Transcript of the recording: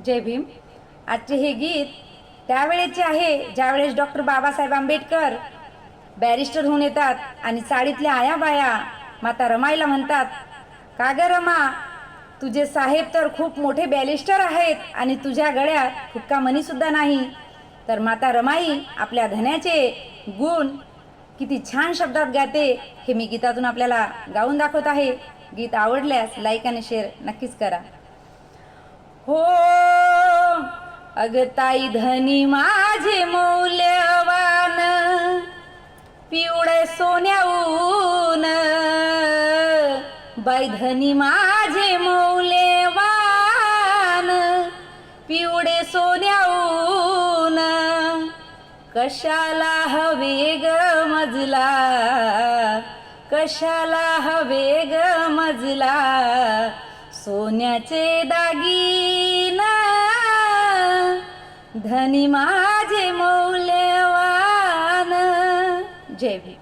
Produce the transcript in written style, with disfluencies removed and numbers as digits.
जय भीम. आजचे हे गीत त्यावेळेचे आहे ज्यावेळेस डॉक्टर बाबासाहेब आंबेडकर बॅरिस्टर होऊन येतात आणि चाळीतल्या आयाबाया माता रमाईला म्हणतात, का ग रमा, तुझे साहेब तर खूप मोठे बॅरिस्टर आहेत आणि तुझ्या गळ्यात फुक्का मणीसुद्धा नाही. तर माता रमाई आपल्या धन्याचे गुण किती छान शब्दात गाते हे मी गीतातून आपल्याला गाऊन दाखवत आहे. गीत आवडल्यास लाईक आणि शेअर नक्कीच करा. हो अगताई धनी माझे मौल्यवान, पिवळे सोन्याऊन, बाई धनी माझे मौल्यवान, पिवळे सोन्याऊन, कशाला हवे ग मजला, कशाला हवे ग मजला, सोन्याचे दागिन, धनी माझे मौल्यवान. जय भीम.